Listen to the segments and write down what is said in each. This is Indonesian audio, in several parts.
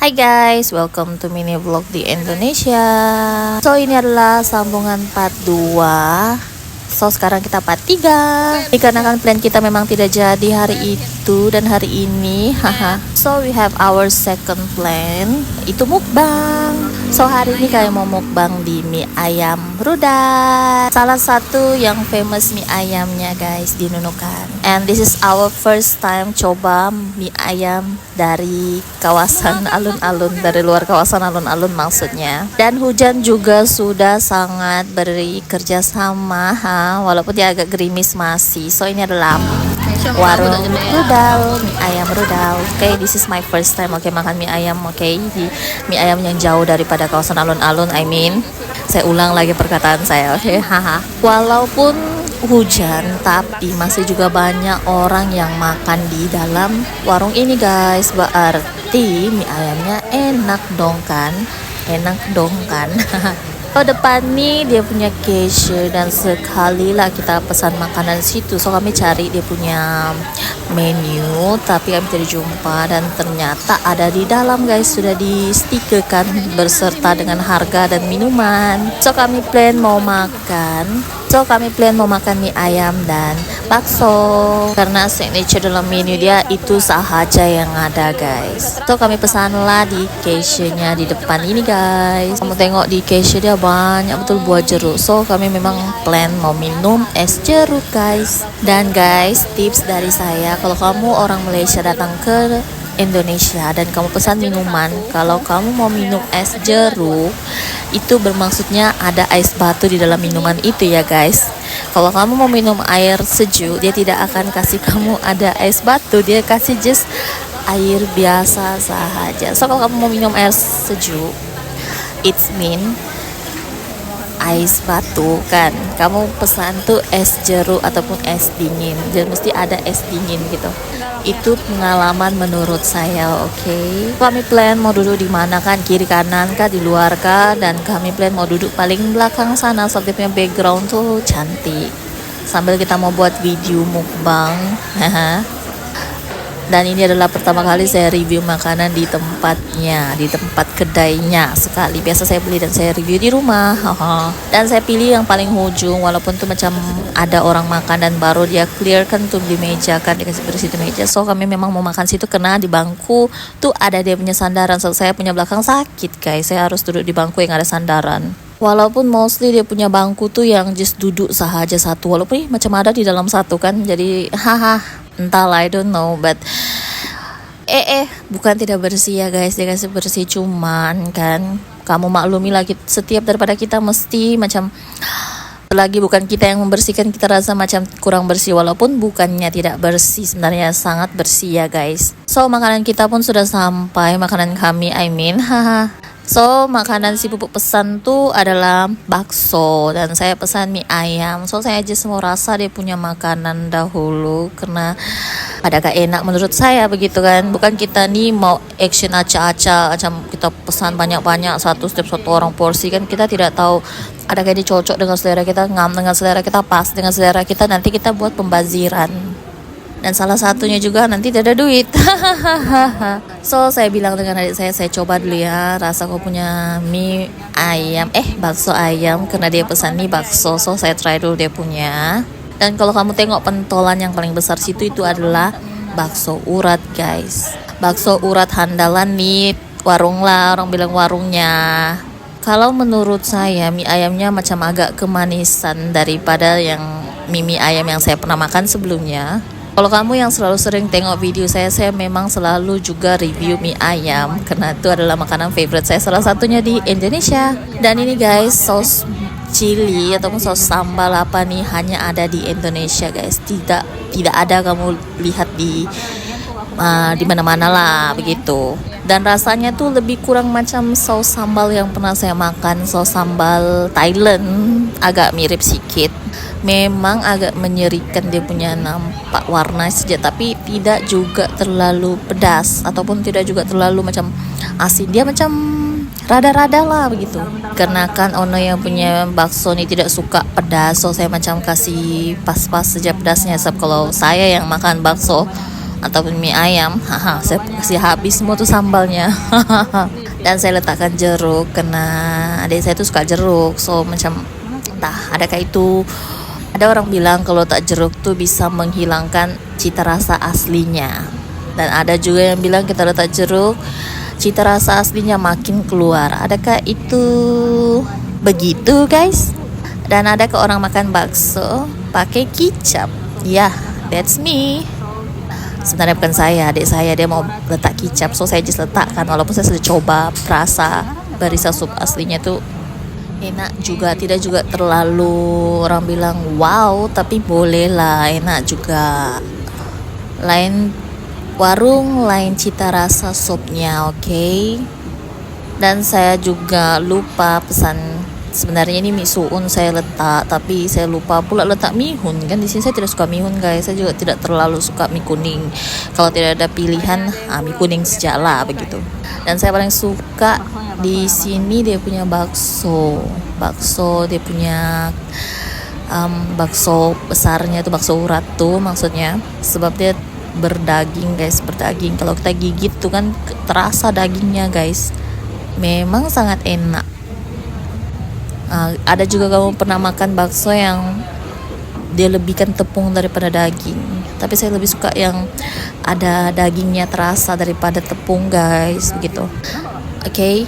Hai guys, welcome to mini vlog di Indonesia. So ini adalah sambungan part 2. So sekarang kita part 3. Dikarenakan plan kita memang tidak jadi hari itu dan hari ini. Haha. So we have our second plan, itu mukbang. So hari ini kalian mau mukbang di mie ayam rudal. Salah satu yang famous mie ayamnya guys di Nunukan. And this is our first time coba mie ayam dari kawasan alun-alun, dari luar kawasan alun-alun maksudnya. Dan hujan juga sudah sangat beri kerjasama, walaupun dia agak gerimis masih. So ini adalah warung rudal, mie ayam rudal. Okay, this is my first time makan mie ayam. Okay, di mie ayam yang jauh daripada kawasan alun-alun. Saya ulang lagi perkataan saya. Okay, haha. Walaupun hujan, tapi masih juga banyak orang yang makan di dalam warung ini guys. Berarti mie ayamnya enak dong kan? Oh, depan nih dia punya cashier dan sekali lah kita pesan makanan di situ. So kami cari dia punya menu, tapi kami tidak jumpa dan ternyata ada di dalam guys, sudah di stikerkan berserta dengan harga dan minuman. So kami plan mau makan mie ayam dan bakso karena signature dalam menu dia itu sahaja yang ada guys. So kami pesanlah di cashiernya di depan ini guys. Kamu tengok di cashier dia banyak betul buah jeruk. So kami memang plan mau minum es jeruk guys. Dan guys, tips dari saya, kalau kamu orang Malaysia datang ke Indonesia dan kamu pesan minuman, kalau kamu mau minum es jeruk, itu bermaksudnya ada ais batu di dalam minuman itu ya guys. Kalau kamu mau minum air sejuk, dia tidak akan kasih kamu ada ais batu, dia kasih just air biasa sahaja. So kalau kamu mau minum air sejuk, it's mean ais batu kan, kamu pesan tuh es jeruk ataupun es dingin, dan mesti ada es dingin gitu. Itu pengalaman menurut saya. Oke, kami plan mau duduk di mana kan, kiri kanan kah, di luar kah, dan kami plan mau duduk paling belakang sana. Soalnya punya background tuh cantik sambil kita mau buat video mukbang. Dan ini adalah pertama kali saya review makanan di tempatnya, di tempat kedainya sekali. Biasa saya beli dan saya review di rumah. Dan saya pilih yang paling ujung, walaupun tuh macam ada orang makan dan baru dia clear kan tuh di meja kan, dikasih bersih di meja. So kami memang mau makan situ karena di bangku tuh ada dia punya sandaran. So saya punya belakang sakit guys, saya harus duduk di bangku yang ada sandaran. Walaupun mostly dia punya bangku tuh yang just duduk sahaja satu, walaupun macam ada di dalam satu kan. Jadi entahlah, I don't know, but bukan tidak bersih ya guys, dia kasih bersih, cuman kan kamu maklumi lagi, setiap daripada kita mesti macam lagi bukan kita yang membersihkan, kita rasa macam kurang bersih, walaupun bukannya tidak bersih, sebenarnya sangat bersih ya guys. So makanan kita pun sudah sampai, makanan kami So makanan si pupuk pesan tuh adalah bakso dan saya pesan mie ayam. So saya aja mau rasa dia punya makanan dahulu karena ada gak enak menurut saya begitu kan. Bukan kita nih mau action acak-acak macam kita pesan banyak-banyak setiap satu orang porsi kan, kita tidak tahu ada kayak dicocok dengan selera kita, ngam dengan selera kita, pas dengan selera kita, nanti kita buat pembaziran. Dan salah satunya juga nanti tidak ada duit. So saya bilang dengan adik saya coba dulu ya, rasa kau punya mie ayam, bakso ayam, karena dia pesan mie bakso. So saya try dulu dia punya. Dan kalau kamu tengok pentolan yang paling besar situ, itu adalah bakso urat guys. Bakso urat handalan nih warung lah, orang bilang warungnya. Kalau menurut saya mie ayamnya macam agak kemanisan daripada yang mie ayam yang saya pernah makan sebelumnya. Kalau kamu yang selalu sering tengok video saya memang selalu juga review mie ayam karena itu adalah makanan favorite saya, salah satunya di Indonesia. Dan ini guys, saus chili ataupun saus sambal apa nih hanya ada di Indonesia guys. Tidak ada kamu lihat di mana-mana lah begitu. Dan rasanya tuh lebih kurang macam saus sambal yang pernah saya makan, saus sambal Thailand, agak mirip sedikit. Memang agak menyerikan dia punya nampak warna saja, tapi tidak juga terlalu pedas ataupun tidak juga terlalu macam asin. Dia macam rada-rada lah begitu. Karena kan ono yang punya bakso ni tidak suka pedas, so saya macam kasih pas-pas saja pedasnya. Sebab kalau saya yang makan bakso ataupun mie ayam, haha, saya kasih habis semua tuh sambalnya. Dan saya letakkan jeruk karena adik saya tuh suka jeruk, so macam entah adakah itu, ada orang bilang kalau tak jeruk tuh bisa menghilangkan cita rasa aslinya, dan ada juga yang bilang kita letak jeruk cita rasa aslinya makin keluar. Adakah itu begitu guys? Dan adakah orang makan bakso pakai kicap? Ya, that's me. Sebenarnya bukan saya, adik saya dia mau letak kicap, so saya just letakkan. Walaupun saya sudah coba rasa barista sup aslinya tuh enak juga, tidak juga terlalu orang bilang wow, tapi boleh lah, enak juga. Lain warung, lain cita rasa supnya, oke? Dan saya juga lupa pesan. Sebenarnya ini mie suun saya letak, tapi saya lupa pula letak mihun. Kan di sini saya tidak suka mihun guys. Saya juga tidak terlalu suka mie kuning. Kalau tidak ada pilihan, mie kuning sejak lah begitu. Dan saya paling suka di sini dia punya bakso. Bakso dia punya bakso besarnya itu, bakso urat tuh maksudnya. Sebab dia berdaging guys, berdaging. Kalau kita gigit tuh kan terasa dagingnya guys. Memang sangat enak. Ada juga kamu pernah makan bakso yang dia lebihkan tepung daripada daging, tapi saya lebih suka yang ada dagingnya terasa daripada tepung guys, begitu. Oke,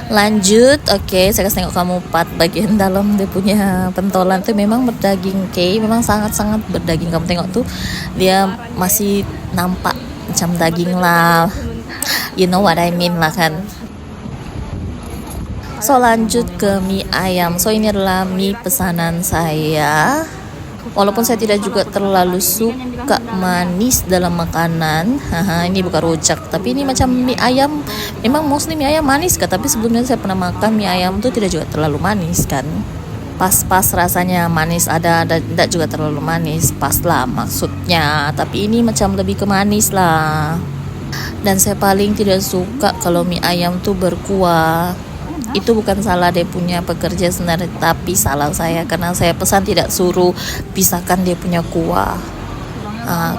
lanjut. Oke, saya kasih tengok kamu part bagian dalam dia punya pentolan tuh memang berdaging. Oke, memang sangat-sangat berdaging. Kamu tengok tuh dia masih nampak macam daging lah, you know what I mean lah kan. So lanjut ke mie ayam. So ini adalah mie pesanan saya. Walaupun saya tidak juga terlalu suka manis dalam makanan, ini bukan rujak, tapi ini macam mie ayam. Memang mostly mie ayam manis kan, tapi sebelumnya saya pernah makan mie ayam tuh tidak juga terlalu manis kan. Pas-pas rasanya, manis ada tidak juga terlalu manis, pas lah maksudnya. Tapi ini macam lebih ke manis lah. Dan saya paling tidak suka kalau mie ayam tuh berkuah. Itu bukan salah dia punya pekerja sebenarnya, tapi salah saya karena saya pesan tidak suruh pisahkan dia punya kuah.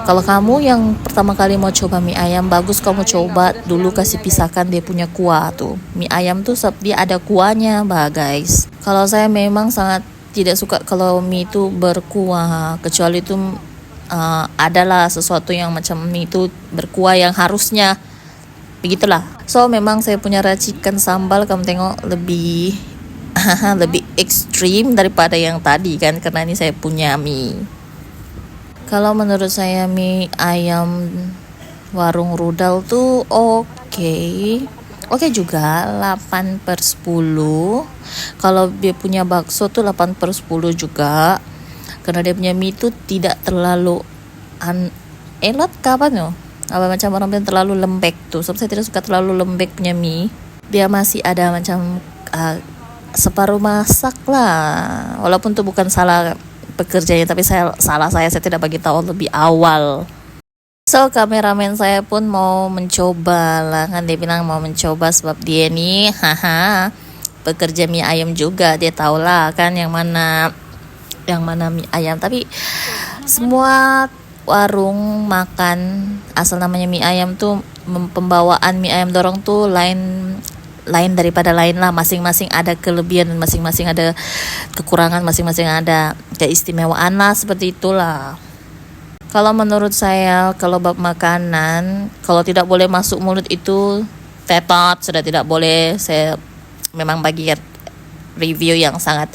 Kalau kamu yang pertama kali mau coba mie ayam, bagus kamu coba dulu kasih pisahkan dia punya kuah tuh. Mie ayam tuh dia ada kuahnya guys. Kalau saya memang sangat tidak suka kalau mie itu berkuah, kecuali itu adalah sesuatu yang macam mie itu berkuah yang harusnya begitulah. So memang saya punya racikan sambal, kamu tengok lebih lebih ekstrim daripada yang tadi kan, karena ini saya punya mie. Kalau menurut saya mie ayam warung Rudal tuh oke juga, 8/10. Kalau dia punya bakso tuh 8/10 juga, karena dia punya mie tuh tidak terlalu elot kapan yo, apa macam orang bilang terlalu lembek tuh. Sebab saya tidak suka terlalu lembek punya mie. Dia masih ada macam separuh masak lah. Walaupun itu bukan salah pekerjanya, tapi salah saya tidak bagi tahu lebih awal. So kameramen saya pun mau mencoba lah kan, dia bilang mau mencoba sebab dia nih pekerja mie ayam juga, dia tahu lah kan yang mana mie ayam. Tapi semua warung makan asal namanya mie ayam tuh pembawaan mie ayam dorong tuh lain daripada lain lah. Masing-masing ada kelebihan dan masing-masing ada kekurangan, masing-masing ada keistimewaan lah, seperti itulah. Kalau menurut saya, kalau bab makanan, kalau tidak boleh masuk mulut itu tetot, sudah tidak boleh. Saya memang bagi review yang sangat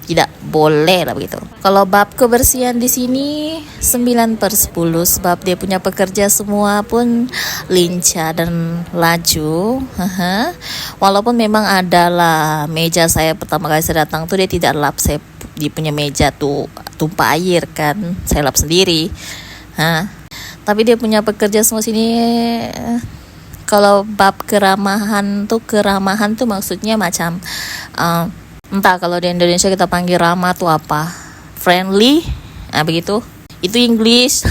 tidak boleh lah begitu. Kalau bab kebersihan di sini 9/10, sebab dia punya pekerja semua pun lincah dan laju. Walaupun memang adalah meja saya pertama kali saya datang tuh dia tidak lap, dia punya meja tuh tumpah air kan, saya lap sendiri. Tapi dia punya pekerja semua sini. Kalau bab keramahan tuh maksudnya macam entah kalau di Indonesia kita panggil ramah tuh apa? Friendly? Begitu. Itu English.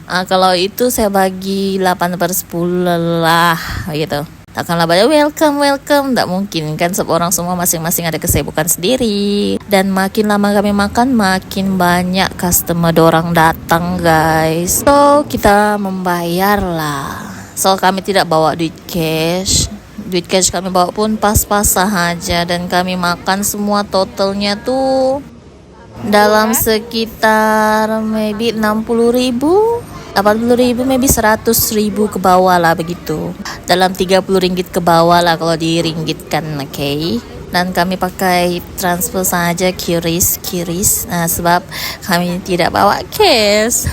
Kalau itu saya bagi 8/10 lah gitu. Takkanlah banyak welcome, tak mungkin kan, sebab orang semua masing-masing ada kesibukan sendiri. Dan makin lama kami makan, makin banyak customer dorang datang guys. So kita membayar lah. So kami tidak bawa duit cash kami bawa pun pas-pas sahaja. Dan kami makan semua totalnya tuh dalam sekitar maybe 60.000, 80.000, maybe 100.000 ke bawah lah begitu. Dalam 30 ringgit ke bawah lah kalau diringgitkan, okay? Dan kami pakai transfer saja, QRIS. Nah, sebab kami tidak bawa cash.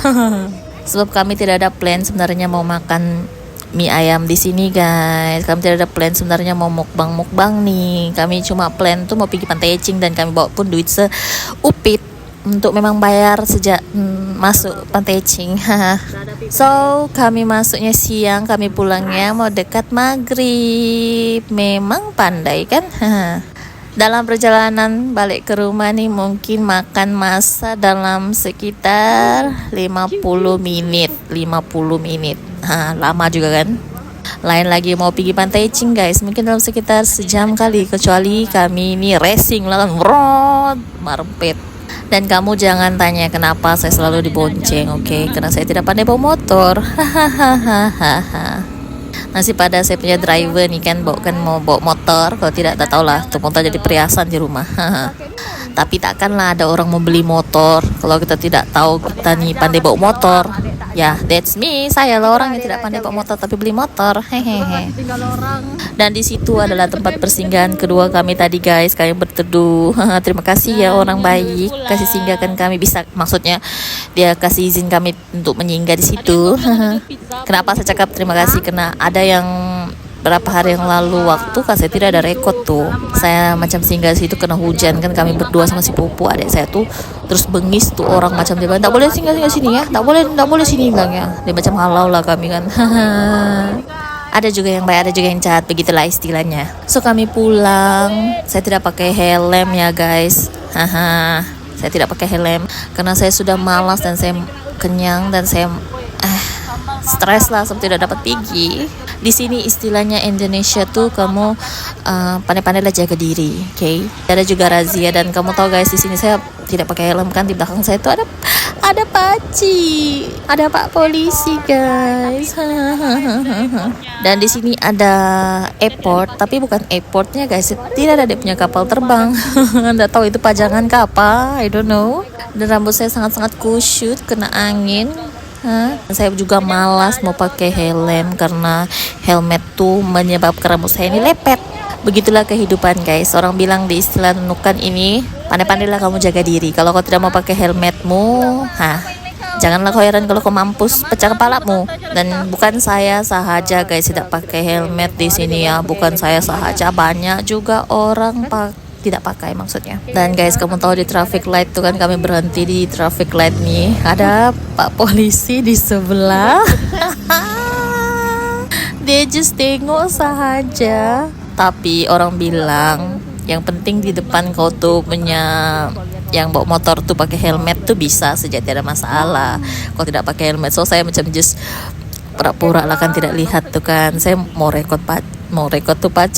Sebab kami tidak ada plan sebenarnya mau makan mie ayam di sini guys. Kami tidak ada plan sebenarnya mau mukbang nih. Kami cuma plan tuh mau pergi Pantai Ecing, dan kami bawa pun duit seupit untuk memang bayar sejak masuk Pantai Ecing. So kami masuknya siang, kami pulangnya mau dekat maghrib. Memang pandai kan. Dalam perjalanan balik ke rumah nih mungkin makan masa dalam sekitar 50 menit. Lama juga kan. Lain lagi mau pergi Pantai Ecing guys, mungkin dalam sekitar sejam kali, kecuali kami ini racing lah kan, marempet. Dan kamu jangan tanya kenapa saya selalu dibonceng, oke? Karena saya tidak pandai bawa motor. Nasi pada saya punya driver nih kan, mau bawa motor. Kalau tidak, tak tahulah, tuh motor jadi perhiasan di rumah. Tapi takkanlah ada orang mau beli motor kalau kita tidak tahu kita nih pandai bawa motor. Ya, that's me. Saya lah orang yang tidak pandai bawa motor tapi beli motor. Hehehe. Dan di situ adalah tempat persinggahan kedua kami tadi guys. Kami berteduh. Terima kasih ya orang baik, kasih singgahkan kami, bisa, maksudnya dia kasih izin kami untuk menyinggah di situ. Kenapa saya cakap terima kasih? Karena ada yang berapa hari yang lalu waktu saya tidak ada rekod tuh, saya macam singgah situ kena hujan kan, kami berdua sama si pupu adik saya tuh, terus bengis tuh orang macam dia bilang tak boleh singgah sini ya, tak boleh sini bilangnya, dia macam halau lah kami kan. Ada juga yang baik, ada juga yang jahat, begitulah istilahnya. So kami pulang, saya tidak pakai helm ya guys. Saya tidak pakai helm karena saya sudah malas dan saya kenyang dan saya stres lah sebab tidak dapat pergi. Di sini istilahnya Indonesia tuh kamu pandai-pandailah jaga diri, okay? Ada juga razia, dan kamu tahu guys di sini saya tidak pakai helm kan, di belakang saya tuh ada paci, ada pak polisi guys. Dan di sini ada airport, tapi bukan airportnya guys, tidak ada dia punya kapal terbang. Nggak tahu itu pajangan ke apa, I don't know. Dan rambut saya sangat-sangat kusut kena angin. Saya juga malas mau pakai helm karena helmet tuh menyebabkan rambut saya ini lepet. Begitulah kehidupan guys. Orang bilang di istilah nukan ini, pandai-pandailah kamu jaga diri. Kalau kau tidak mau pakai helmetmu, janganlah kau heran kalau kau mampus pecah kepalamu. Dan bukan saya sahaja guys tidak pakai helmet di sini ya, bukan saya sahaja, banyak juga orang tidak pakai maksudnya. Dan guys, kamu tahu di traffic light tuh kan, kami berhenti di traffic light nih, ada pak polisi di sebelah. Dia just tengok sahaja. Tapi orang bilang yang penting di depan kau tuh punya yang bawa motor tuh pakai helmet tuh bisa saja, tidak ada masalah. Kalau tidak pakai helmet, so saya macam just pura-pura lah kan tidak lihat tuh kan. Saya mau rekod tuh pak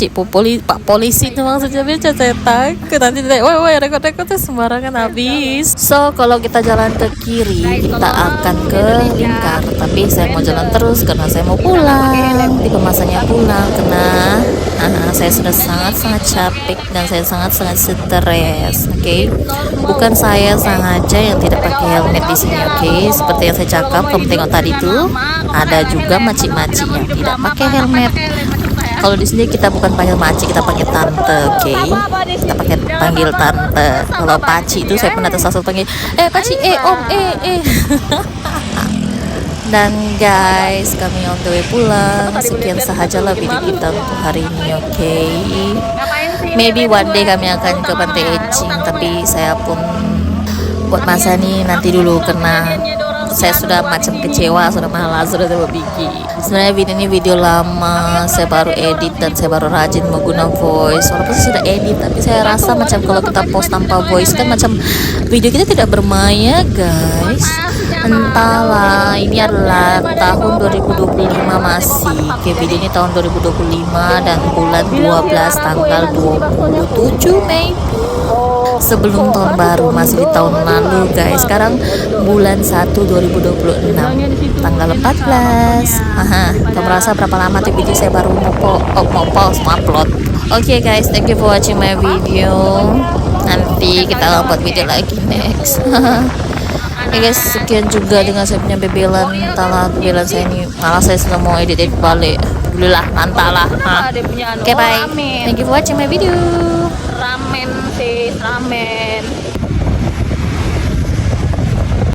polisi tuh, maksudnya biasa saya takut nanti woi rekod tuh sembarangan habis. So kalau kita jalan ke kiri kita akan ke lingkar, tapi saya mau jalan terus karena saya mau pulang. Tipe masanya pulang karena saya sudah sangat-sangat capek dan saya sangat-sangat stres, okay? Bukan saya sengaja yang tidak pakai helmet di sini, okay? Seperti yang saya cakap, kamu tengok tadi tuh ada juga macik-macik yang tidak pakai helmet. Kalau di sini kita bukan panggil makcik, kita panggil tante, okay? Kita panggil tante. Kalau paci itu saya pernah tersasar panggil, paci, om, Dan guys, kami on the way pulang. Sekian sahajalah video kita untuk hari ini, okay? Maybe one day kami akan ke Pantai Ecing, tapi saya pun buat masa nih nanti dulu karena saya sudah macam kecewa, sudah malas, sudah tidak bikin. Sebenarnya video ini video lama, saya baru edit dan saya baru rajin menggunakan voice. Walaupun saya sudah edit, tapi saya rasa macam kalau kita post tanpa voice kan macam video kita tidak bermaya, guys. Entahlah, ini adalah tahun 2025 masih. Oke, video ini tahun 2025 dan bulan 12 tanggal 27 Mei. Sebelum tahun baru, masih di tahun lalu, guys. Sekarang bulan 1 2026 tanggal 14. Gak merasa berapa lama tuh video saya baru mau upload. Oke, guys, thank you for watching my video. Nanti kita buat video lagi next. Oke, guys, sekian juga dengan saya punya bebelan. Entahlah, bebelan saya ini malah saya sudah mau edit balik. Alhamdulillah, mantap lah. Oke, bye. Thank you for watching my video. Ramen sih, ramen.